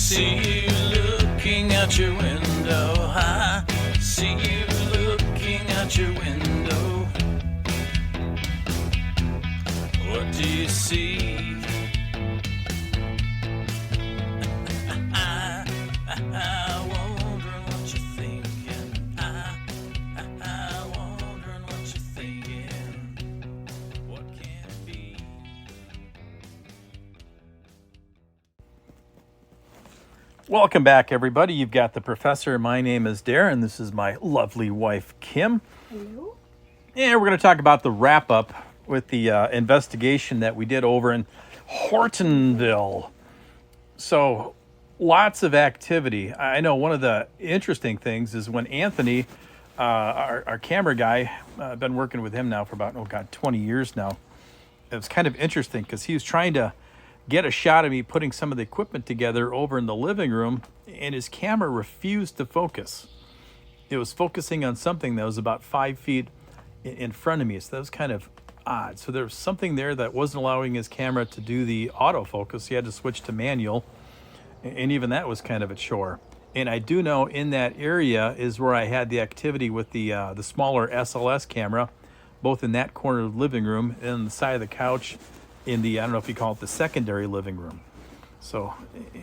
see you looking out your window. I see you looking out your window. What do you see? Wondering what you're thinking. Wondering what you're thinking. What can it be? Welcome back, everybody. You've got the professor. My name is Darren. This is my lovely wife, Kim. Hello. And we're going to talk about the wrap up with the investigation that we did over in Hortonville. So, lots of activity. I know one of the interesting things is when Anthony, our camera guy, been working with him now for about, 20 years now. It was kind of interesting because he was trying to get a shot of me putting some of the equipment together over in the living room, and his camera refused to focus. It was focusing on something that was about 5 feet in front of me, so that was kind of odd. So there was something there that wasn't allowing his camera to do the autofocus. He had to switch to manual, and even that was kind of a chore. And I do know in that area is where I had the activity with the smaller SLS camera, both in that corner of the living room and on the side of the couch in the, I don't know if you call it the secondary living room. So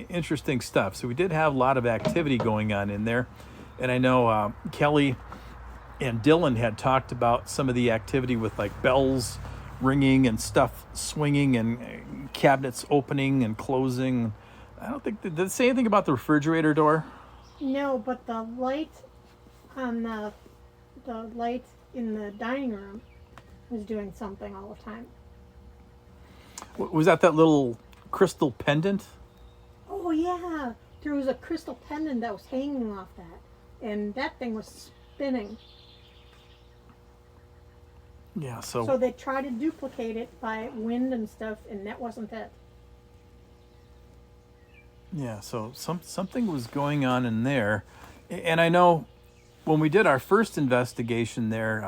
interesting stuff. So we did have a lot of activity going on in there. And I know Kelly and Dylan had talked about some of the activity with like bells ringing and stuff swinging and cabinets opening and closing. I don't think, did it say anything about the refrigerator door? No, but the light on the light in the dining room was doing something all the time. Was that little crystal pendant? Oh yeah, there was a crystal pendant that was hanging off that, and that thing was spinning. Yeah, so they tried to duplicate it by wind and stuff, and that wasn't it. yeah, so something was going on in there. And I know when we did our first investigation there,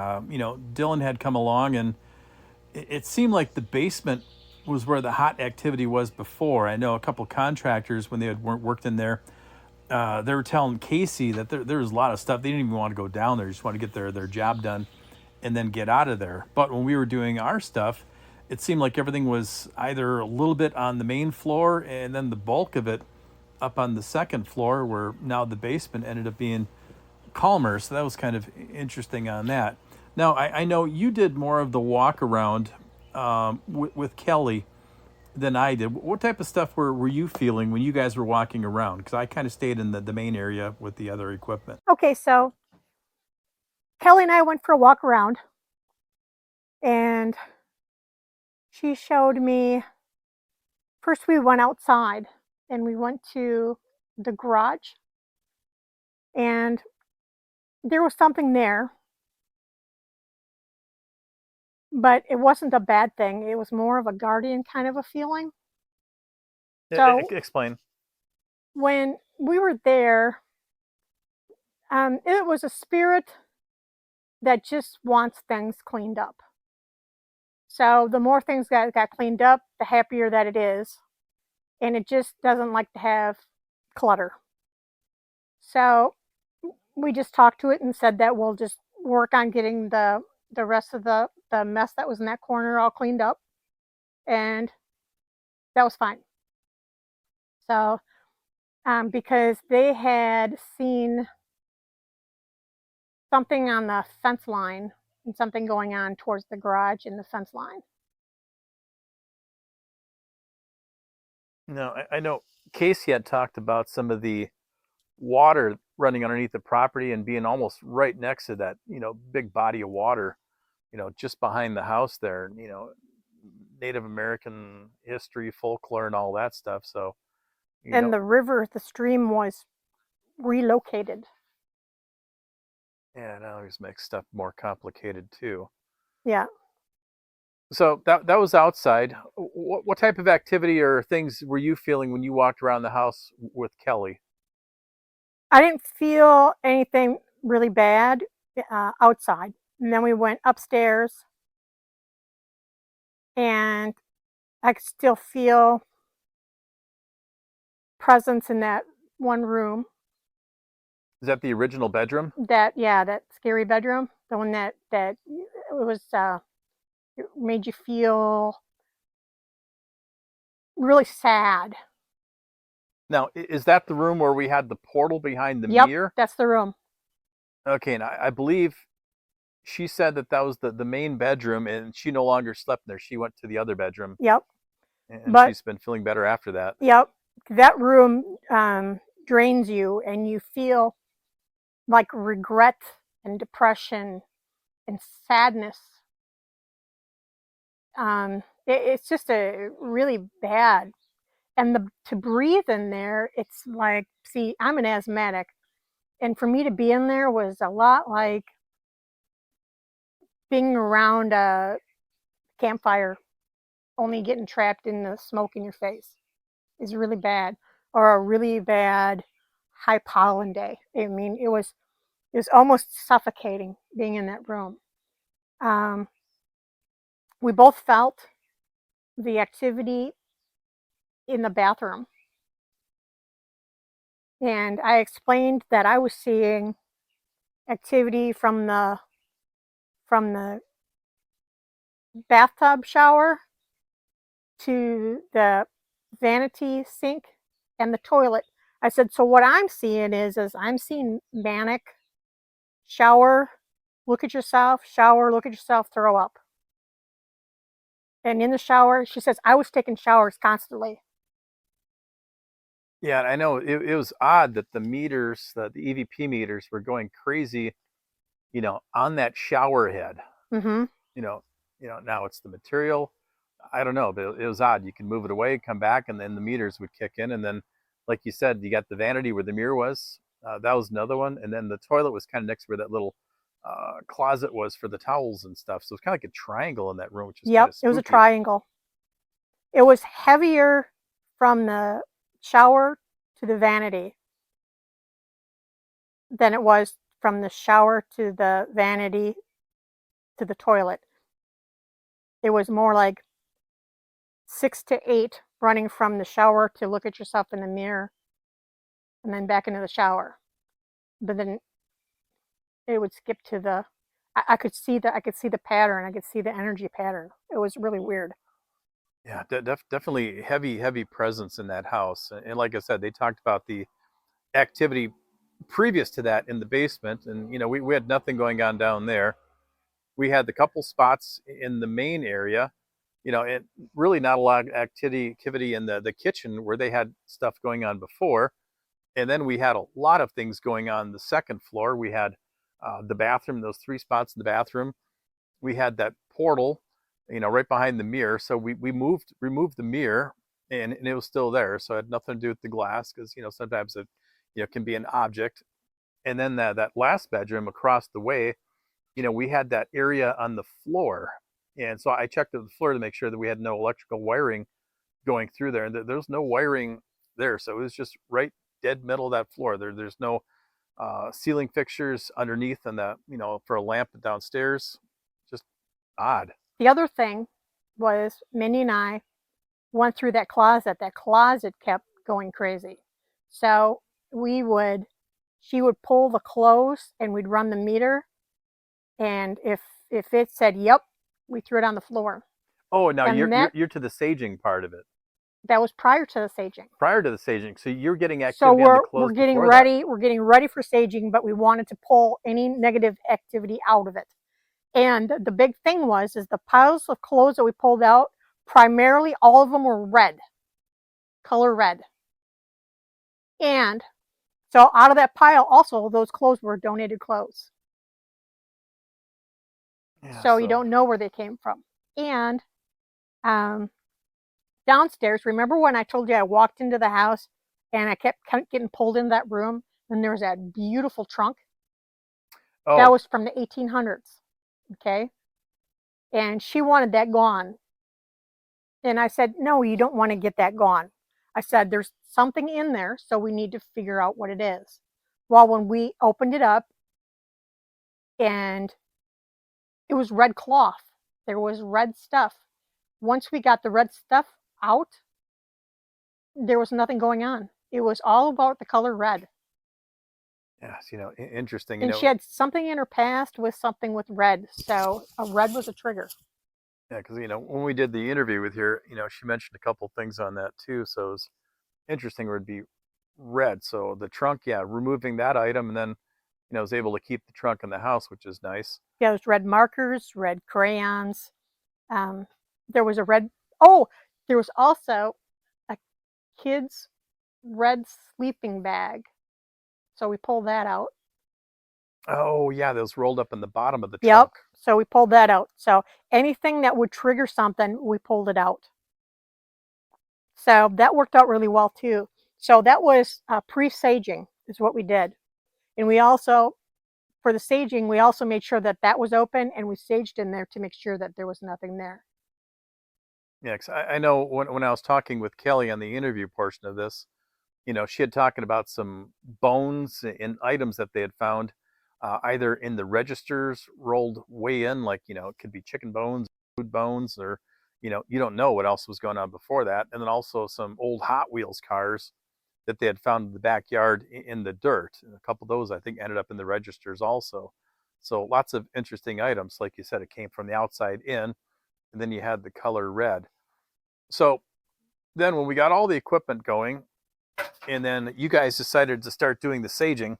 Dylan had come along, and it seemed like the basement was where the hot activity was before. I know a couple contractors, when they had worked in there, they were telling Casey that there was a lot of stuff. They didn't even want to go down there. They just want to get their job done and then get out of there. But when we were doing our stuff, it seemed like everything was either a little bit on the main floor and then the bulk of it up on the second floor, where now the basement ended up being calmer. So that was kind of interesting on that. Now, I know you did more of the walk around with Kelly than I did. What type of stuff were you feeling when you guys were walking around? Because I kind of stayed in the main area with the other equipment. Okay, so Kelly and I went for a walk around, and she showed me. First, we went outside, and we went to the garage, and there was something there, but it wasn't a bad thing. It was more of a guardian kind of a feeling. So Explain. when we were there, it was a spirit that just wants things cleaned up. So the more things got cleaned up, the happier that it is. And it just doesn't like to have clutter. So we just talked to it and said that we'll just work on getting the rest of the mess that was in that corner all cleaned up. And that was fine. So because they had seen something on the fence line and something going on towards the garage and the fence line. No, I know Casey had talked about some of the water running underneath the property and being almost right next to that, big body of water, just behind the house there, Native American history, folklore, and all that stuff. So, and the river, the stream was relocated. Yeah, it always makes stuff more complicated too. Yeah. So that was outside. What type of activity or things were you feeling when you walked around the house with Kelly? I didn't feel anything really bad outside. And then we went upstairs, and I could still feel presence in that one room. Is that the original bedroom? That scary bedroom, the one that it was it made you feel really sad. Now, is that the room where we had the portal behind the Yep, mirror? that's the room. Okay, and I believe she said that that was the main bedroom, and she no longer slept there. She went to the other bedroom, Yep, and but she's been feeling better after that. yep, that room drains you, and you feel like regret and depression and sadness. It's just a really bad. And to breathe in there, it's like, see, I'm an asthmatic, and for me to be in there was a lot like being around a campfire, only getting trapped in the smoke in your face is really bad, or a really bad high pollen day. I mean, it was almost suffocating being in that room. Um, we both felt the activity in the bathroom, and I explained that I was seeing activity from the bathtub shower to the vanity sink and the toilet. I said, so what I'm seeing is I'm seeing manic shower, look at yourself, shower, look at yourself, throw up. And in the shower, she says, I was taking showers constantly. Yeah, I know it was odd that the meters, the EVP meters, were going crazy, on that shower head. Mm-hmm. You know, now it's the material. I don't know, but it was odd. You can move it away, come back, and then the meters would kick in, and then, like you said, you got the vanity where the mirror was. That was another one, and then the toilet was kind of next to where that little closet was for the towels and stuff. So it's kind of like a triangle in that room, which is kind Yep, of it was a spooky. triangle. It was heavier from the shower to the vanity than it was from the shower to the vanity to the toilet. It was more like 6 to 8 running from the shower to look at yourself in the mirror and then back into the shower. But then it would skip to the I could see the pattern. I could see the energy pattern. It was really weird. Yeah, definitely heavy presence in that house. And like I said, they talked about the activity previous to that in the basement, and we had nothing going on down there. We had the couple spots in the main area, and really not a lot of activity in the kitchen where they had stuff going on before. And then we had a lot of things going on the second floor. We had the bathroom, those three spots in the bathroom. We had that portal, right behind the mirror. So we removed the mirror, and it was still there. So it had nothing to do with the glass, because sometimes it can be an object. And then that last bedroom across the way, we had that area on the floor. And so I checked the floor to make sure that we had no electrical wiring going through there. And there's no wiring there. So it was just right dead middle of that floor. There's no ceiling fixtures underneath, and for a lamp downstairs. Just odd. The other thing was Mindy and I went through that closet. That closet kept going crazy. So she would pull the clothes and we'd run the meter. And if it said, yep, we threw it on the floor. Oh, now And you're to the saging part of it. that was prior to the saging. Prior to the saging, so you're getting So activity on the we're clothes getting before that. ready. We're getting ready for saging, but we wanted to pull any negative activity out of it. And the big thing is the piles of clothes that we pulled out, primarily all of them were red, color red. And so out of that pile, also those clothes were donated clothes. Yeah, So you don't know where they came from. And downstairs, remember when I told you I walked into the house and I kept getting pulled into that room, and there was that beautiful trunk? That Oh, was from the 1800s. Okay. And she wanted that gone. And I said, no, you don't want to get that gone. I said, there's something in there, so we need to figure out what it is. Well, when we opened it up, and it was red cloth, there was red stuff. Once we got the red stuff out, there was nothing going on. It was all about the color red. Yes, interesting. And she had something in her past with something with red. So a red was a trigger. Yeah, because when we did the interview with her, she mentioned a couple things on that too. So it was interesting. It would be red. So the trunk, yeah, removing that item, and then was able to keep the trunk in the house, which is nice. Yeah, there's red markers, red crayons. There was a red. Oh, there was also a kid's red sleeping bag. So we pulled that out. Oh yeah, those rolled up in the bottom of the Yep. trunk. So we pulled that out. So anything that would trigger something, we pulled it out. So that worked out really well too. So that was pre-saging is what we did. And we also, for the saging, we also made sure that that was open and we saged in there to make sure that there was nothing there. Yeah, 'cause I know when I was talking with Kelly on the interview portion of this, she had talking about some bones and items that they had found either in the registers rolled way in, like, it could be chicken bones, food bones, or, you don't know what else was going on before that. And then also some old Hot Wheels cars that they had found in the backyard in the dirt. And a couple of those, I think, ended up in the registers also. So lots of interesting items. Like you said, it came from the outside in, and then you had the color red. So then when we got all the equipment going, and then you guys decided to start doing the saging,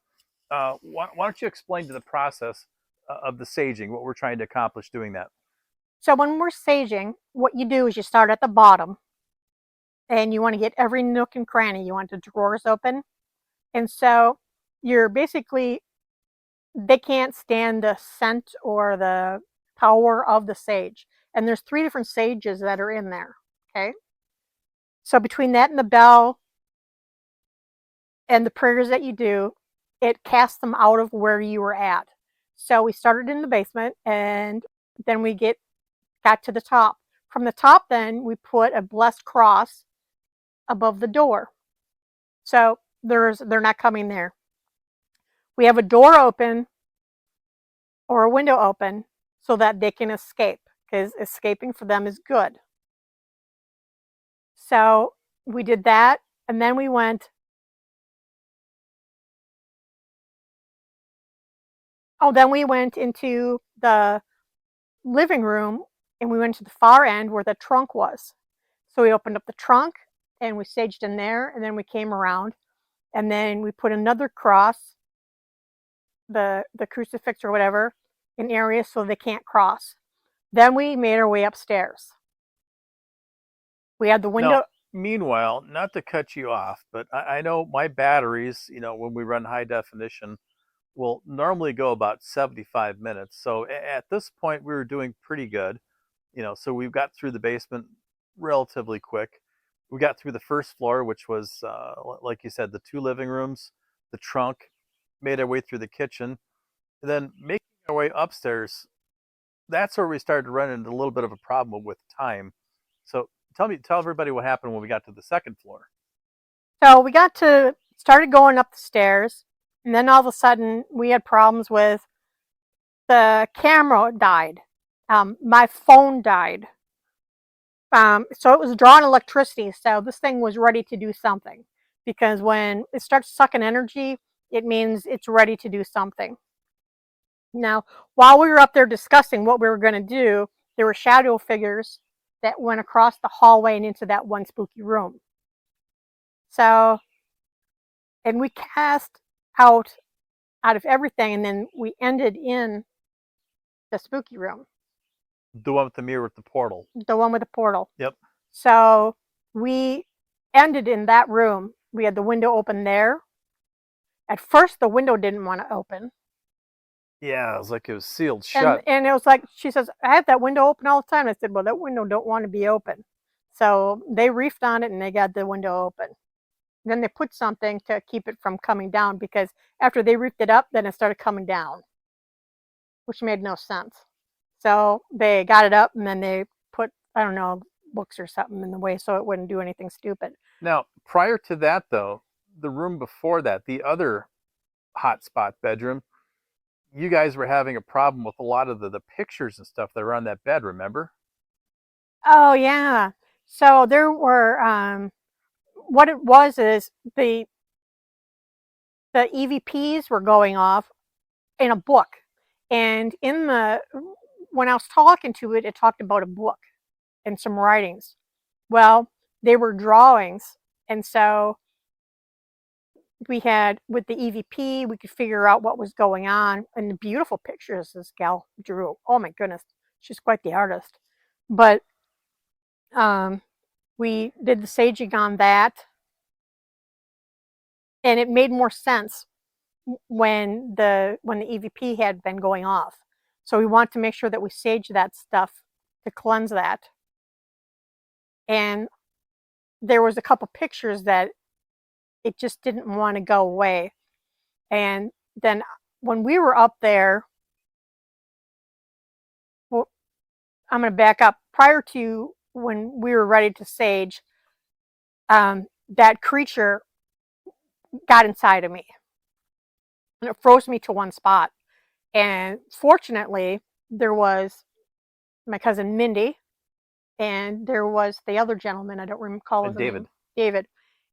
why don't you explain to the process of the saging, what we're trying to accomplish doing that? So when we're saging, what you do is you start at the bottom and you want to get every nook and cranny. You want the drawers open. And so you're basically, they can't stand the scent or the power of the sage. And there's 3 different sages that are in there. Okay. So between that and the bell and the prayers that you do, it casts them out of where you were at. So we started in the basement and then we got to the top. From the top, then we put a blessed cross above the door. So they're not coming there. We have a door open or a window open so that they can escape, because escaping for them is good. So we did that, and then we went. Oh, then we went into the living room and we went to the far end where the trunk was. So we opened up the trunk and we saged in there, and then we came around and then we put another cross, the crucifix or whatever, in areas so they can't cross. Then we made our way upstairs. We had the window. Now, meanwhile, not to cut you off, but I know my batteries, when we run high definition, will normally go about 75 minutes. So at this point, we were doing pretty good. So we've got through the basement relatively quick. We got through the first floor, which was, like you said, the 2 living rooms, the trunk, made our way through the kitchen, and then making our way upstairs. That's where we started running into a little bit of a problem with time. So tell everybody what happened when we got to the second floor. So we started going up the stairs, and then all of a sudden we had problems with the camera died. My phone died. So it was drawing electricity. So this thing was ready to do something, because when it starts sucking energy, it means it's ready to do something. Now, while we were up there discussing what we were going to do, there were shadow figures that went across the hallway and into that one spooky room. So, and we cast out of everything, and then we ended in the spooky room. The one with the mirror with the portal. The one with the portal. Yep. So we ended in that room. We had the window open there. At first, the window didn't want to open. Yeah, it was like it was sealed shut. And it was like, she says, I have that window open all the time. I said, well, that window don't want to be open. So they reefed on it and they got the window open. Then they put something to keep it from coming down, because after they reefed it up, then it started coming down, which made no sense. So they got it up and then they put, I don't know, books or something in the way so it wouldn't do anything stupid. Now, prior to that, though, the room before that, the other hotspot bedroom, you guys were having a problem with a lot of the pictures and stuff that were on that bed, remember? Oh, yeah. So there were, what it was is the EVPs were going off in a book, and when I was talking to it, it talked about a book and some writings. Well, they were drawings, and so we had with the EVP, we could figure out what was going on, and the beautiful pictures this gal drew. Oh my goodness, she's quite the artist. But we did the saging on that, and it made more sense when the EVP had been going off. So we want to make sure that we sage that stuff to cleanse that. And there was a couple pictures that it just didn't want to go away. And then when we were up there, well, I'm going to back up. Prior to when we were ready to sage, that creature got inside of me, and it froze me to one spot. And fortunately, there was my cousin Mindy, and there was the other gentleman, I don't recall his David. name. David.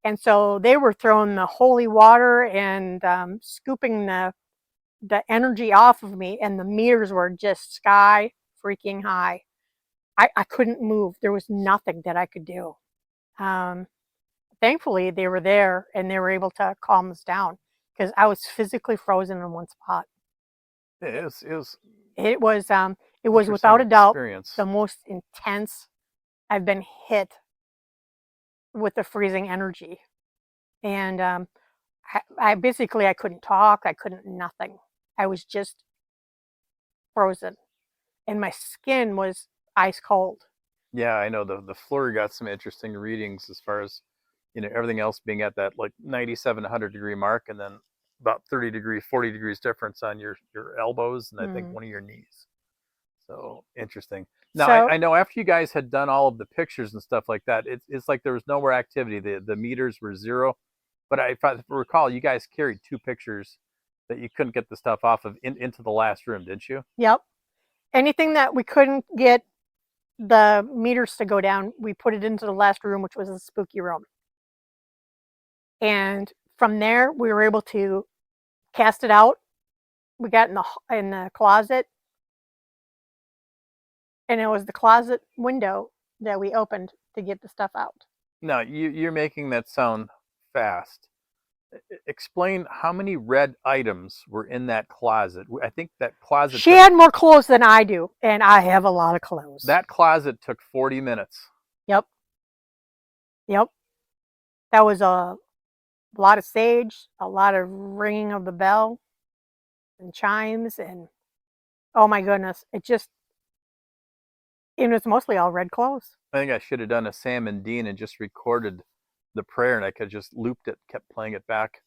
And so they were throwing the holy water and scooping the energy off of me, and the meters were just sky freaking high. I couldn't move. There was nothing that I could do. Thankfully, they were there, and they were able to calm us down, because I was physically frozen in one spot. It It was without a doubt experience. the most intense I've been hit with the freezing energy. And I basically, I couldn't talk, I couldn't nothing. I was just frozen, and my skin was ice cold. Yeah, I know the flurry got some interesting readings as far as, everything else being at that like 97, 100 degree mark, and then about 40 degrees difference on your elbows, and I think one of your knees. So interesting. Now, So, I know after you guys had done all of the pictures and stuff like that, it's like there was no more activity. The meters were zero. But if I recall, you guys carried 2 pictures that you couldn't get the stuff off of into the last room, didn't you? yep. Anything that we couldn't get the meters to go down, we put it into the last room, which was a spooky room. And from there, we were able to cast it out. We got in the closet, and it was the closet window that we opened to get the stuff out. Now, you're making that sound fast. Explain how many red items were in that closet. I think that closet. She had more clothes than I do, and I have a lot of clothes. That closet took 40 minutes. Yep. That was a lot of sage, a lot of ringing of the bell and chimes, and oh my goodness, it was mostly all red clothes. I think I should have done a Sam and Dean and just recorded the prayer, and I could just looped it, kept playing it back,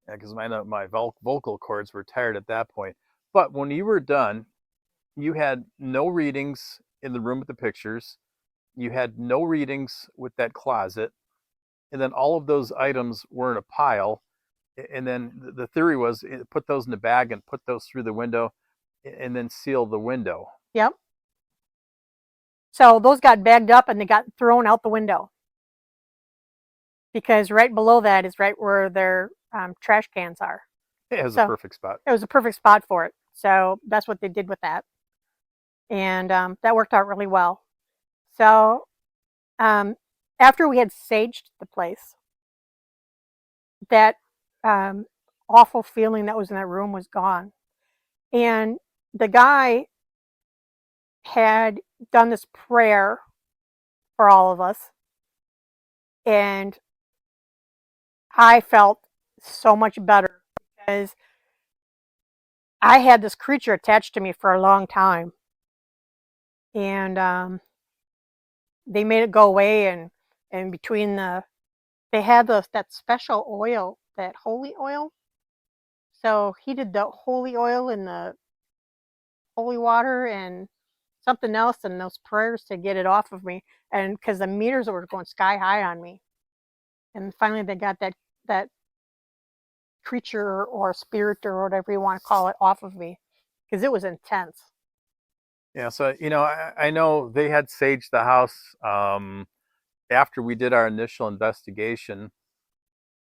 because my vocal cords were tired at that point. But when you were done, you had no readings in the room with the pictures. You had no readings with that closet, and then all of those items were in a pile. And then the theory was put those in a bag and put those through the window, and then seal the window. Yep. So those got bagged up and they got thrown out the window, because right below that is right where their trash cans are. It was a perfect spot. It was a perfect spot for it. So that's what they did with that. And that worked out really well. So after we had saged the place, that awful feeling that was in that room was gone. And the guy had done this prayer for all of us, and I felt so much better, because I had this creature attached to me for a long time, and they made it go away. And between they had that special oil, that holy oil. So he did the holy oil and the holy water and something else and those prayers to get it off of me, and because the meters were going sky high on me. And finally they got that creature or spirit or whatever you want to call it off of me, because it was intense. Yeah, so I know they had saged the house. after we did our initial investigation,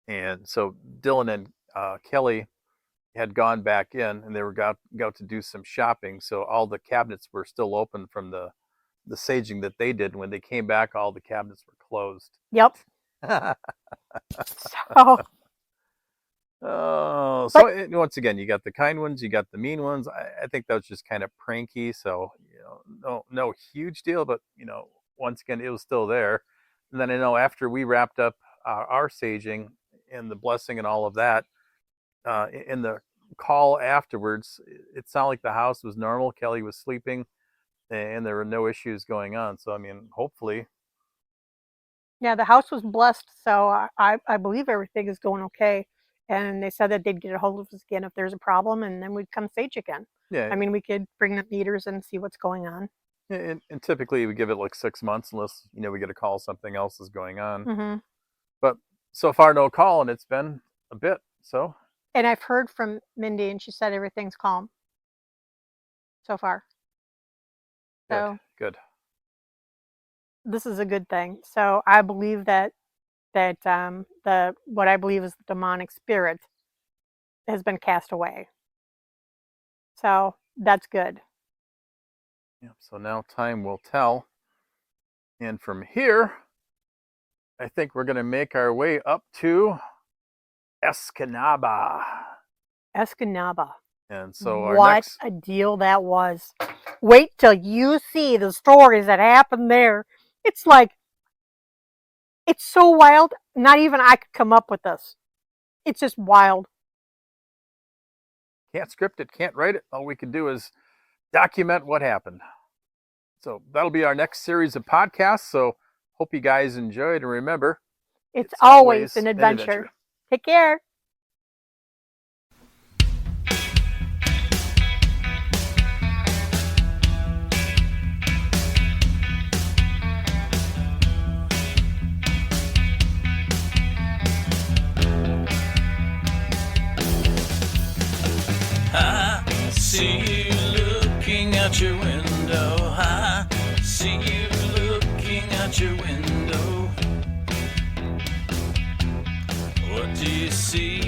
and so Dylan and Kelly had gone back in, and they were got to do some shopping. So all the cabinets were still open from the saging that they did. When they came back, all the cabinets were closed. Yep. So, Oh, but so once again, you got the kind ones, you got the mean ones. I think that was just kind of pranky. So, no huge deal, but once again, it was still there. And then I know after we wrapped up our saging and the blessing and all of that, in the call afterwards, it sounded like the house was normal. Kelly was sleeping, and there were no issues going on. So, I mean, hopefully. yeah, the house was blessed, so I believe everything is going okay. And they said that they'd get a hold of us again if there's a problem, and then we'd come sage again. Yeah. I mean, we could bring the meters and see what's going on. And typically we give it like 6 months unless, we get a call something else is going on. Mm-hmm. But so far, no call, and it's been a bit. So. And I've heard from Mindy, and she said everything's calm so far. So good. This is a good thing. So I believe that what I believe is the demonic spirit has been cast away. So that's good. Yeah. So now time will tell. And from here, I think we're going to make our way up to Escanaba. And so what a deal that was. Wait till you see the stories that happened there. It's like, it's so wild. Not even I could come up with this. It's just wild. Can't script it, can't write it. All we can do is document what happened. So that'll be our next series of podcasts. So hope you guys enjoyed. And remember, it's always an adventure. Take care. I see you looking out your window. I see you looking out your window. What do you see?